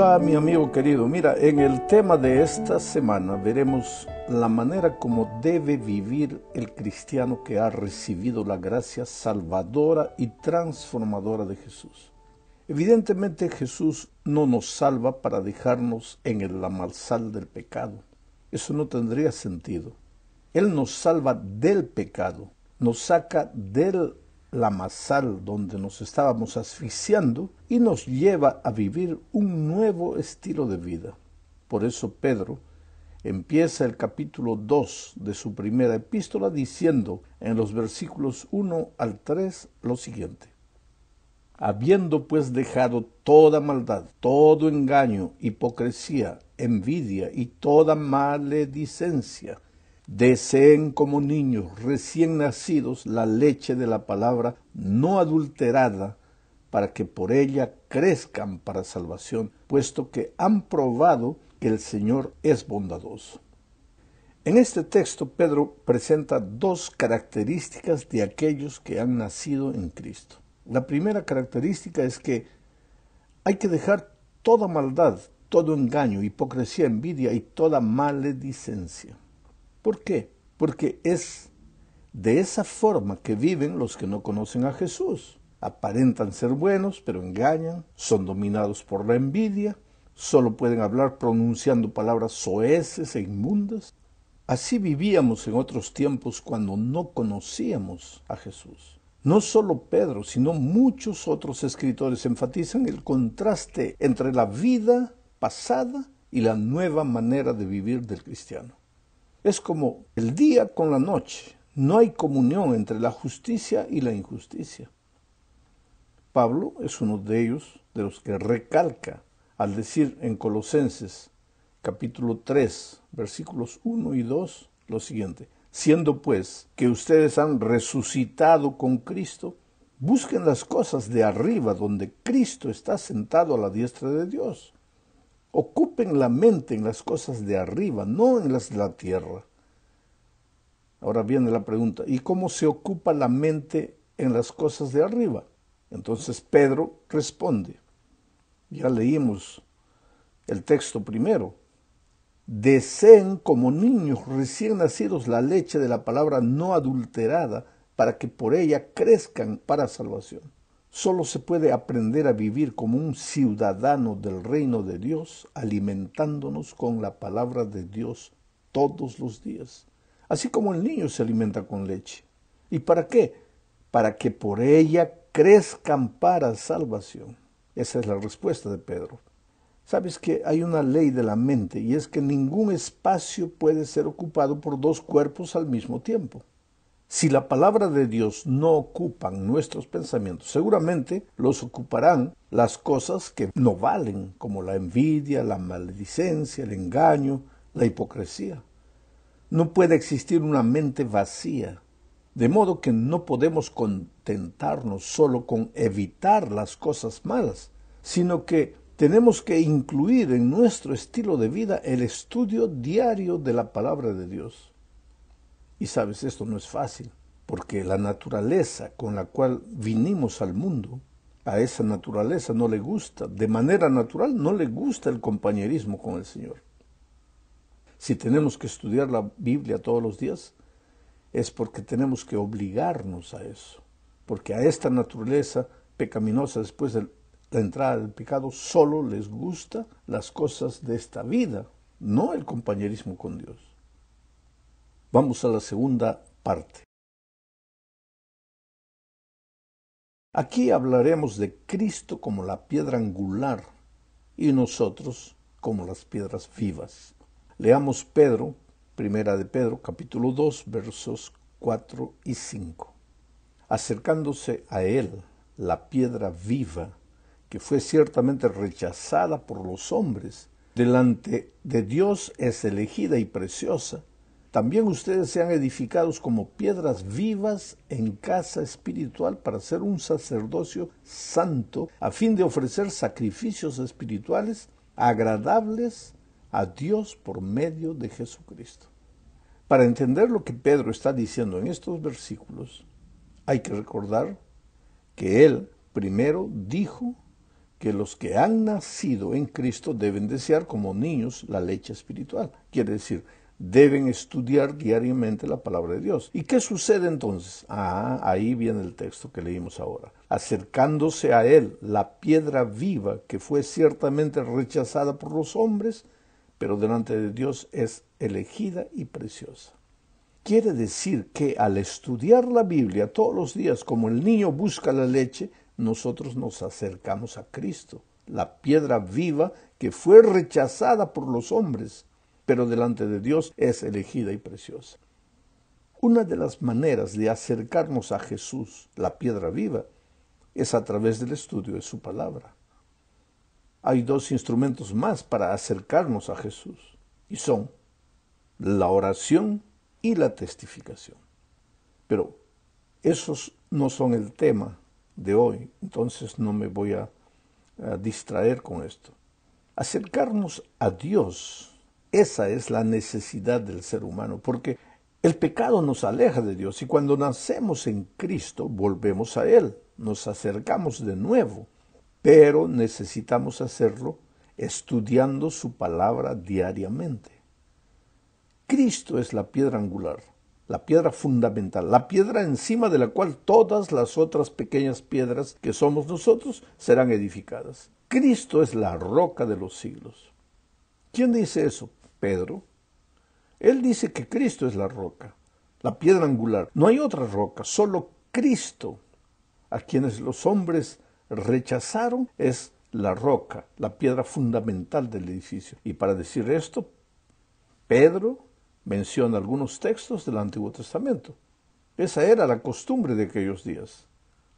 Hola mi amigo querido, mira, en el tema de esta semana veremos la manera como debe vivir el cristiano que ha recibido la gracia salvadora y transformadora de Jesús. Evidentemente Jesús no nos salva para dejarnos en el lamarzal del pecado. Eso no tendría sentido. Él nos salva del pecado, nos saca del lamarzal donde nos estábamos asfixiando y nos lleva a vivir un nuevo estilo de vida. Por eso Pedro empieza el capítulo 2 de su primera epístola diciendo en los versículos 1 al 3 lo siguiente: habiendo pues dejado toda maldad, todo engaño, hipocresía, envidia y toda maledicencia, deseen como niños recién nacidos la leche de la palabra no adulterada, para que por ella crezcan para salvación, puesto que han probado que el Señor es bondadoso. En este texto Pedro presenta dos características de aquellos que han nacido en Cristo. La primera característica es que hay que dejar toda maldad, todo engaño, hipocresía, envidia y toda maledicencia. ¿Por qué? Porque es de esa forma que viven los que no conocen a Jesús. Aparentan ser buenos, pero engañan, son dominados por la envidia, solo pueden hablar pronunciando palabras soeces e inmundas. Así vivíamos en otros tiempos cuando no conocíamos a Jesús. No solo Pedro, sino muchos otros escritores enfatizan el contraste entre la vida pasada y la nueva manera de vivir del cristiano. Es como el día con la noche. No hay comunión entre la justicia y la injusticia. Pablo es uno de ellos, de los que recalca al decir en Colosenses capítulo 3, versículos 1 y 2, lo siguiente: siendo pues que ustedes han resucitado con Cristo, busquen las cosas de arriba, donde Cristo está sentado a la diestra de Dios. Ocupen la mente en las cosas de arriba, no en las de la tierra. Ahora viene la pregunta: ¿y cómo se ocupa la mente en las cosas de arriba? Entonces Pedro responde. Ya leímos el texto primero. Deseen como niños recién nacidos la leche de la palabra no adulterada, para que por ella crezcan para salvación. Solo se puede aprender a vivir como un ciudadano del reino de Dios alimentándonos con la palabra de Dios todos los días, así como el niño se alimenta con leche. ¿Y para qué? Para que por ella crezcan para salvación. Esa es la respuesta de Pedro. Sabes que hay una ley de la mente, y es que ningún espacio puede ser ocupado por dos cuerpos al mismo tiempo. Si la palabra de Dios no ocupan nuestros pensamientos, seguramente los ocuparán las cosas que no valen, como la envidia, la maledicencia, el engaño, la hipocresía. No puede existir una mente vacía, de modo que no podemos contentarnos solo con evitar las cosas malas, sino que tenemos que incluir en nuestro estilo de vida el estudio diario de la palabra de Dios. Y sabes, esto no es fácil, porque la naturaleza con la cual vinimos al mundo, a esa naturaleza no le gusta, de manera natural no le gusta el compañerismo con el Señor. Si tenemos que estudiar la Biblia todos los días, es porque tenemos que obligarnos a eso, porque a esta naturaleza pecaminosa después de la entrada del pecado solo les gusta las cosas de esta vida, no el compañerismo con Dios. Vamos a la segunda parte. Aquí hablaremos de Cristo como la piedra angular y nosotros como las piedras vivas. Leamos Primera de Pedro, capítulo 2, versos 4 y 5. Acercándose a él, la piedra viva, que fue ciertamente rechazada por los hombres, delante de Dios es elegida y preciosa, también ustedes sean edificados como piedras vivas en casa espiritual para ser un sacerdocio santo, a fin de ofrecer sacrificios espirituales agradables a Dios por medio de Jesucristo. Para entender lo que Pedro está diciendo en estos versículos, hay que recordar que él primero dijo que los que han nacido en Cristo deben desear como niños la leche espiritual. Quiere decir, deben estudiar diariamente la palabra de Dios. ¿Y qué sucede entonces? Ahí viene el texto que leímos ahora. Acercándose a él, la piedra viva que fue ciertamente rechazada por los hombres, pero delante de Dios es elegida y preciosa. Quiere decir que al estudiar la Biblia todos los días, como el niño busca la leche, nosotros nos acercamos a Cristo, la piedra viva que fue rechazada por los hombres, pero delante de Dios es elegida y preciosa. Una de las maneras de acercarnos a Jesús, la piedra viva, es a través del estudio de su palabra. Hay dos instrumentos más para acercarnos a Jesús, y son la oración y la testificación. Pero esos no son el tema de hoy, entonces no me voy a distraer con esto. Acercarnos a Dios, esa es la necesidad del ser humano, porque el pecado nos aleja de Dios y cuando nacemos en Cristo volvemos a Él, nos acercamos de nuevo, pero necesitamos hacerlo estudiando su palabra diariamente. Cristo es la piedra angular, la piedra fundamental, la piedra encima de la cual todas las otras pequeñas piedras que somos nosotros serán edificadas. Cristo es la roca de los siglos. ¿Quién dice eso? Pedro. Él dice que Cristo es la roca, la piedra angular. No hay otra roca, solo Cristo, a quienes los hombres rechazaron, es la roca, la piedra fundamental del edificio. Y para decir esto, Pedro menciona algunos textos del Antiguo Testamento. Esa era la costumbre de aquellos días.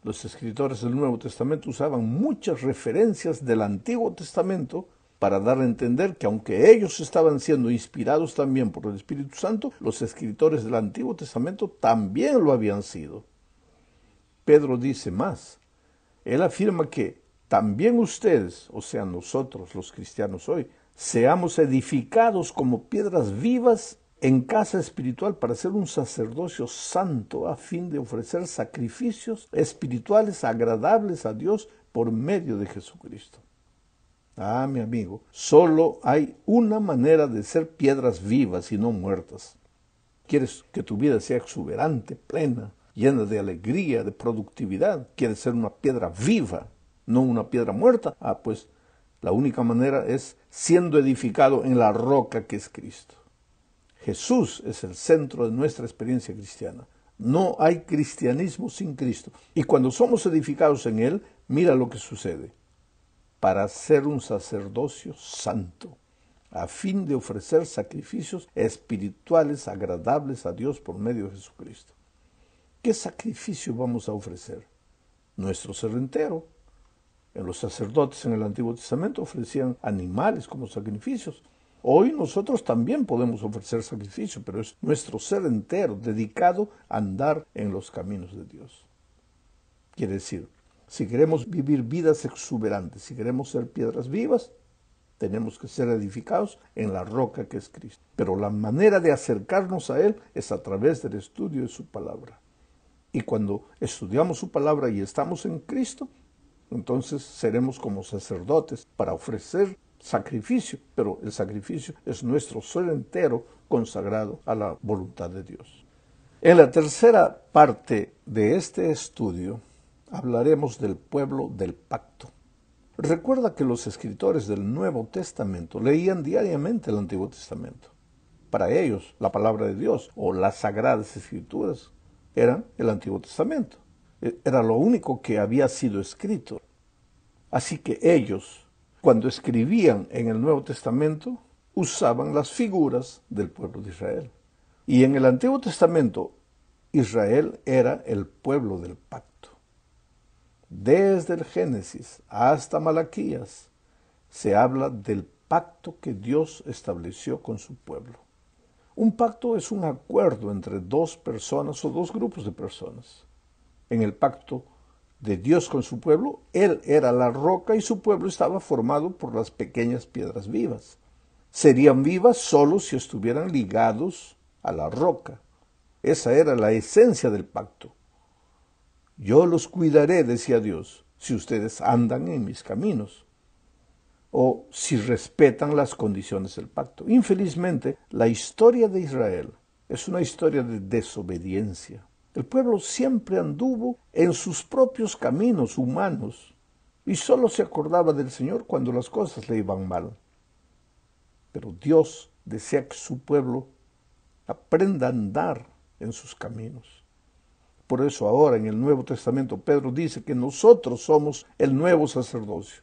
Los escritores del Nuevo Testamento usaban muchas referencias del Antiguo Testamento para dar a entender que aunque ellos estaban siendo inspirados también por el Espíritu Santo, los escritores del Antiguo Testamento también lo habían sido. Pedro dice más. Él afirma que también ustedes, o sea nosotros los cristianos hoy, seamos edificados como piedras vivas en casa espiritual para ser un sacerdocio santo a fin de ofrecer sacrificios espirituales agradables a Dios por medio de Jesucristo. Mi amigo, solo hay una manera de ser piedras vivas y no muertas. ¿Quieres que tu vida sea exuberante, plena, llena de alegría, de productividad? ¿Quieres ser una piedra viva, no una piedra muerta? Pues la única manera es siendo edificado en la roca que es Cristo. Jesús es el centro de nuestra experiencia cristiana. No hay cristianismo sin Cristo. Y cuando somos edificados en Él, mira lo que sucede. Para ser un sacerdocio santo, a fin de ofrecer sacrificios espirituales agradables a Dios por medio de Jesucristo. ¿Qué sacrificio vamos a ofrecer? Nuestro ser entero. Los sacerdotes en el Antiguo Testamento ofrecían animales como sacrificios. Hoy nosotros también podemos ofrecer sacrificio, pero es nuestro ser entero dedicado a andar en los caminos de Dios. Quiere decir, si queremos vivir vidas exuberantes, si queremos ser piedras vivas, tenemos que ser edificados en la roca que es Cristo. Pero la manera de acercarnos a Él es a través del estudio de su palabra. Y cuando estudiamos su palabra y estamos en Cristo, entonces seremos como sacerdotes para ofrecer sacrificio, pero el sacrificio es nuestro ser entero consagrado a la voluntad de Dios. En la tercera parte de este estudio hablaremos del pueblo del pacto. Recuerda que los escritores del Nuevo Testamento leían diariamente el Antiguo Testamento. Para ellos, la palabra de Dios o las Sagradas Escrituras eran el Antiguo Testamento. Era lo único que había sido escrito. Así que ellos, cuando escribían en el Nuevo Testamento, usaban las figuras del pueblo de Israel. Y en el Antiguo Testamento, Israel era el pueblo del pacto. Desde el Génesis hasta Malaquías se habla del pacto que Dios estableció con su pueblo. Un pacto es un acuerdo entre dos personas o dos grupos de personas. En el pacto de Dios con su pueblo, Él era la roca y su pueblo estaba formado por las pequeñas piedras vivas. Serían vivas solo si estuvieran ligados a la roca. Esa era la esencia del pacto. Yo los cuidaré, decía Dios, si ustedes andan en mis caminos o si respetan las condiciones del pacto. Infelizmente, la historia de Israel es una historia de desobediencia. El pueblo siempre anduvo en sus propios caminos humanos y solo se acordaba del Señor cuando las cosas le iban mal. Pero Dios desea que su pueblo aprenda a andar en sus caminos. Por eso ahora en el Nuevo Testamento Pedro dice que nosotros somos el nuevo sacerdocio,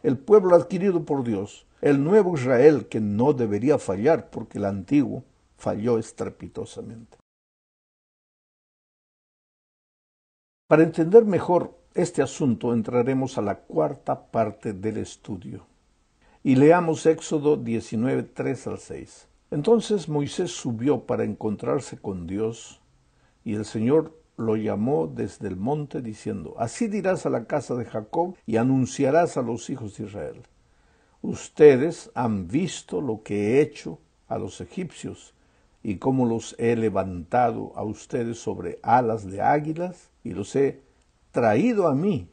el pueblo adquirido por Dios, el nuevo Israel que no debería fallar porque el antiguo falló estrepitosamente. Para entender mejor este asunto entraremos a la cuarta parte del estudio y leamos Éxodo 19, 3 al 6. Entonces Moisés subió para encontrarse con Dios y el Señor lo llamó desde el monte diciendo: Así dirás a la casa de Jacob y anunciarás a los hijos de Israel: Ustedes han visto lo que he hecho a los egipcios y cómo los he levantado a ustedes sobre alas de águilas y los he traído a mí.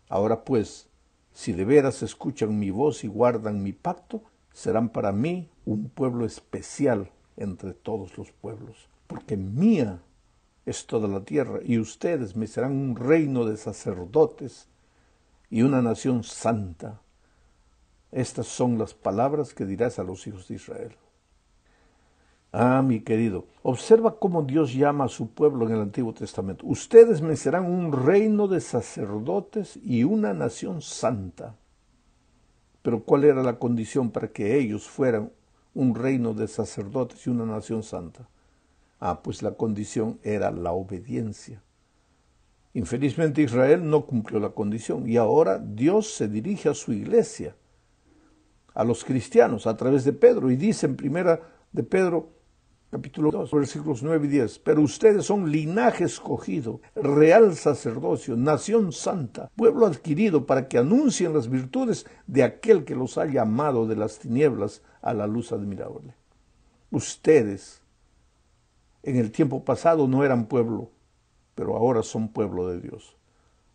Ahora pues, si de veras escuchan mi voz y guardan mi pacto, serán para mí un pueblo especial entre todos los pueblos, porque mía es toda la tierra, y ustedes me serán un reino de sacerdotes y una nación santa. Estas son las palabras que dirás a los hijos de Israel. Ah, mi querido, observa cómo Dios llama a su pueblo en el Antiguo Testamento. Ustedes me serán un reino de sacerdotes y una nación santa. Pero ¿cuál era la condición para que ellos fueran un reino de sacerdotes y una nación santa? Ah, pues la condición era la obediencia. Infelizmente Israel no cumplió la condición y ahora Dios se dirige a su iglesia, a los cristianos, a través de Pedro, y dice en primera de Pedro, capítulo 2, versículos 9 y 10, pero ustedes son linaje escogido, real sacerdocio, nación santa, pueblo adquirido para que anuncien las virtudes de aquel que los ha llamado de las tinieblas a la luz admirable. Ustedes en el tiempo pasado no eran pueblo, pero ahora son pueblo de Dios.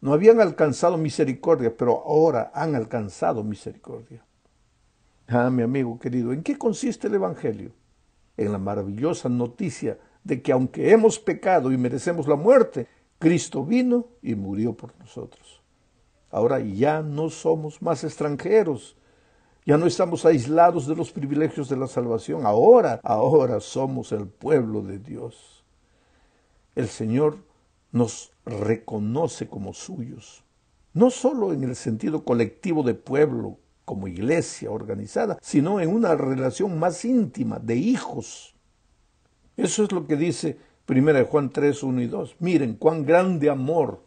No habían alcanzado misericordia, pero ahora han alcanzado misericordia. Ah, mi amigo querido, ¿en qué consiste el Evangelio? En la maravillosa noticia de que aunque hemos pecado y merecemos la muerte, Cristo vino y murió por nosotros. Ahora ya no somos más extranjeros, ya no estamos aislados de los privilegios de la salvación, ahora somos el pueblo de Dios. El Señor nos reconoce como suyos, no solo en el sentido colectivo de pueblo, como iglesia organizada, sino en una relación más íntima de hijos. Eso es lo que dice 1 Juan 3, 1 y 2. Miren cuán grande amor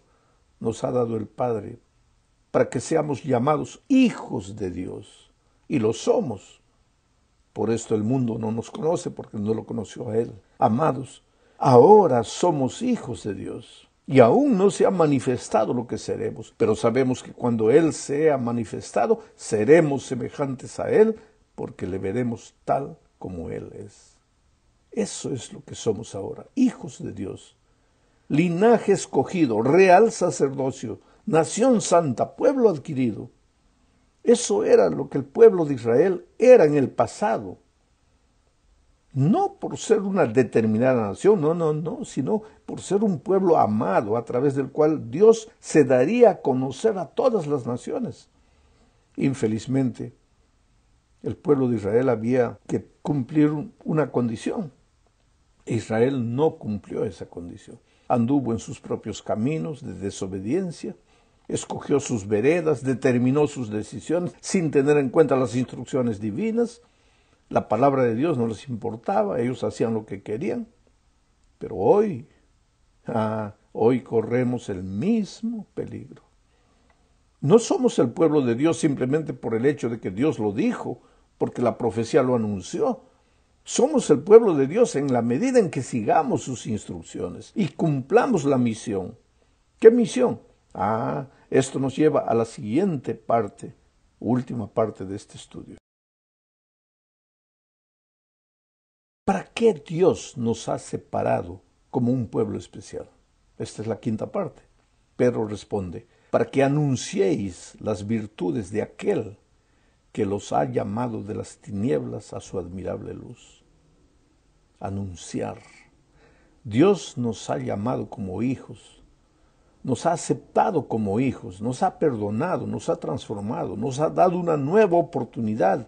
nos ha dado el Padre para que seamos llamados hijos de Dios. Y lo somos. Por esto el mundo no nos conoce, porque no lo conoció a Él. Amados, ahora somos hijos de Dios. Y aún no se ha manifestado lo que seremos, pero sabemos que cuando Él sea manifestado, seremos semejantes a Él, porque le veremos tal como Él es. Eso es lo que somos ahora, hijos de Dios. Linaje escogido, real sacerdocio, nación santa, pueblo adquirido. Eso era lo que el pueblo de Israel era en el pasado. No por ser una determinada nación, no, sino por ser un pueblo amado a través del cual Dios se daría a conocer a todas las naciones. Infelizmente, el pueblo de Israel había que cumplir una condición. Israel no cumplió esa condición. Anduvo en sus propios caminos de desobediencia, escogió sus veredas, determinó sus decisiones sin tener en cuenta las instrucciones divinas. La palabra de Dios no les importaba, ellos hacían lo que querían. Pero hoy corremos el mismo peligro. No somos el pueblo de Dios simplemente por el hecho de que Dios lo dijo, porque la profecía lo anunció. Somos el pueblo de Dios en la medida en que sigamos sus instrucciones y cumplamos la misión. ¿Qué misión? Esto nos lleva a la siguiente parte, última parte de este estudio. ¿Para qué Dios nos ha separado como un pueblo especial? Esta es la quinta parte. Pedro responde: para que anunciéis las virtudes de aquel que los ha llamado de las tinieblas a su admirable luz. Anunciar. Dios nos ha llamado como hijos, nos ha aceptado como hijos, nos ha perdonado, nos ha transformado, nos ha dado una nueva oportunidad.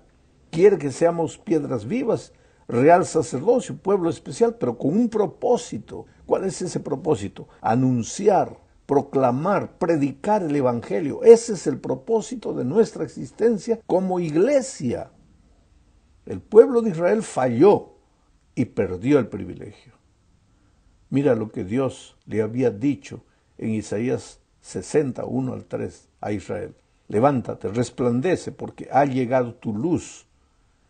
Quiere que seamos piedras vivas, real sacerdocio, pueblo especial, pero con un propósito. ¿Cuál es ese propósito? Anunciar, proclamar, predicar el Evangelio. Ese es el propósito de nuestra existencia como iglesia. El pueblo de Israel falló y perdió el privilegio. Mira lo que Dios le había dicho en Isaías 60, 1 al 3 a Israel. Levántate, resplandece, porque ha llegado tu luz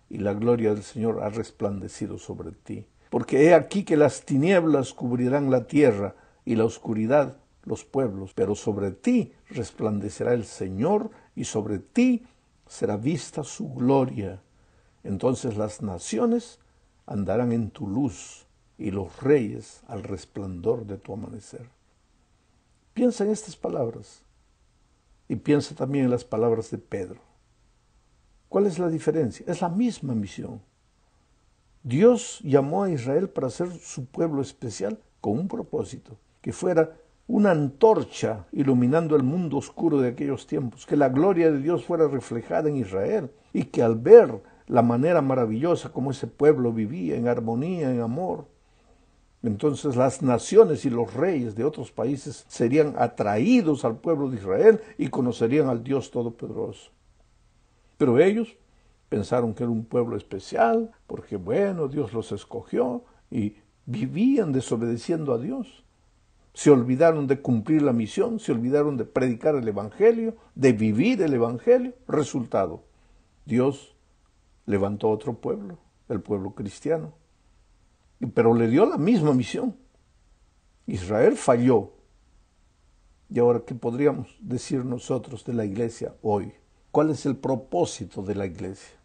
y la gloria del Señor ha resplandecido sobre ti. Porque he aquí que las tinieblas cubrirán la tierra y la oscuridad los pueblos, pero sobre ti resplandecerá el Señor y sobre ti será vista su gloria. Entonces las naciones andarán en tu luz y los reyes al resplandor de tu amanecer. Piensa en estas palabras y piensa también en las palabras de Pedro. ¿Cuál es la diferencia? Es la misma misión. Dios llamó a Israel para ser su pueblo especial con un propósito, que fuera una antorcha iluminando el mundo oscuro de aquellos tiempos, que la gloria de Dios fuera reflejada en Israel y que al ver la manera maravillosa como ese pueblo vivía en armonía, en amor, entonces las naciones y los reyes de otros países serían atraídos al pueblo de Israel y conocerían al Dios Todopoderoso. Pero ellos pensaron que era un pueblo especial, porque bueno, Dios los escogió y vivían desobedeciendo a Dios. Se olvidaron de cumplir la misión, se olvidaron de predicar el Evangelio, de vivir el Evangelio. Resultado, Dios levantó otro pueblo, el pueblo cristiano. Pero le dio la misma misión. Israel falló. Y ahora, ¿qué podríamos decir nosotros de la iglesia hoy? ¿Cuál es el propósito de la iglesia?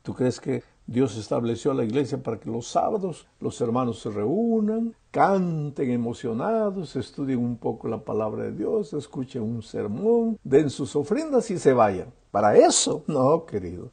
¿Tú crees que Dios estableció la iglesia para que los sábados los hermanos se reúnan, canten emocionados, estudien un poco la palabra de Dios, escuchen un sermón, den sus ofrendas y se vayan? ¿Para eso? No, querido.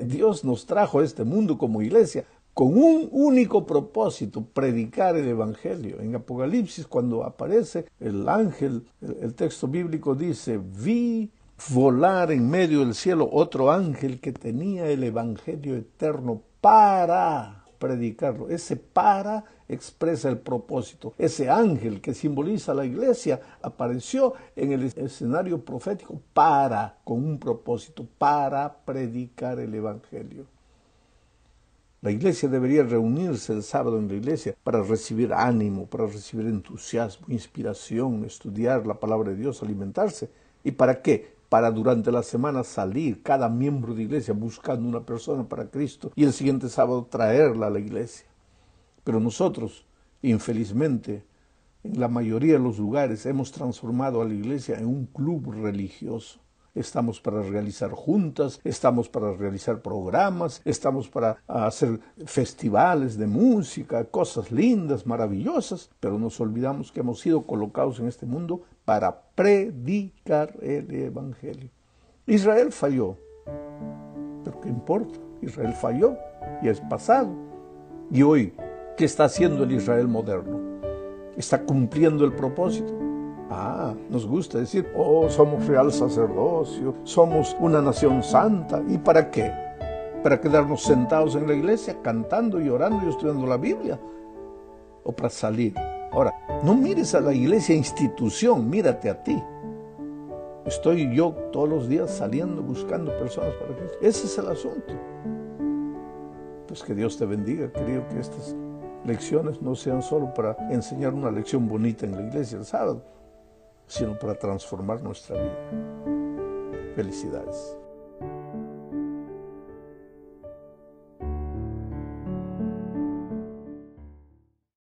Dios nos trajo a este mundo como iglesia con un único propósito: predicar el Evangelio. En Apocalipsis, cuando aparece el ángel, el texto bíblico dice: vi volar en medio del cielo otro ángel que tenía el Evangelio eterno para predicarlo. Ese para expresa el propósito. Ese ángel que simboliza la iglesia apareció en el escenario profético con un propósito, para predicar el Evangelio. La iglesia debería reunirse el sábado en la iglesia para recibir ánimo, para recibir entusiasmo, inspiración, estudiar la palabra de Dios, alimentarse. ¿Y para qué? Para durante la semana salir cada miembro de iglesia buscando una persona para Cristo y el siguiente sábado traerla a la iglesia. Pero nosotros, infelizmente, en la mayoría de los lugares hemos transformado a la iglesia en un club religioso. Estamos para realizar juntas, estamos para realizar programas, estamos para hacer festivales de música, cosas lindas, maravillosas, pero nos olvidamos que hemos sido colocados en este mundo para predicar el Evangelio. Israel falló, pero ¿qué importa? Israel falló y es pasado. Y hoy, ¿qué está haciendo el Israel moderno? ¿Está cumpliendo el propósito? Nos gusta decir: somos real sacerdocio, somos una nación santa. ¿Y para qué? ¿Para quedarnos sentados en la iglesia cantando y orando y estudiando la Biblia? ¿O para salir? Ahora, no mires a la iglesia institución, mírate a ti. Estoy yo todos los días saliendo, buscando personas para Cristo. Ese es el asunto. Pues que Dios te bendiga, querido, que estas lecciones no sean solo para enseñar una lección bonita en la iglesia el sábado, sino para transformar nuestra vida. Felicidades.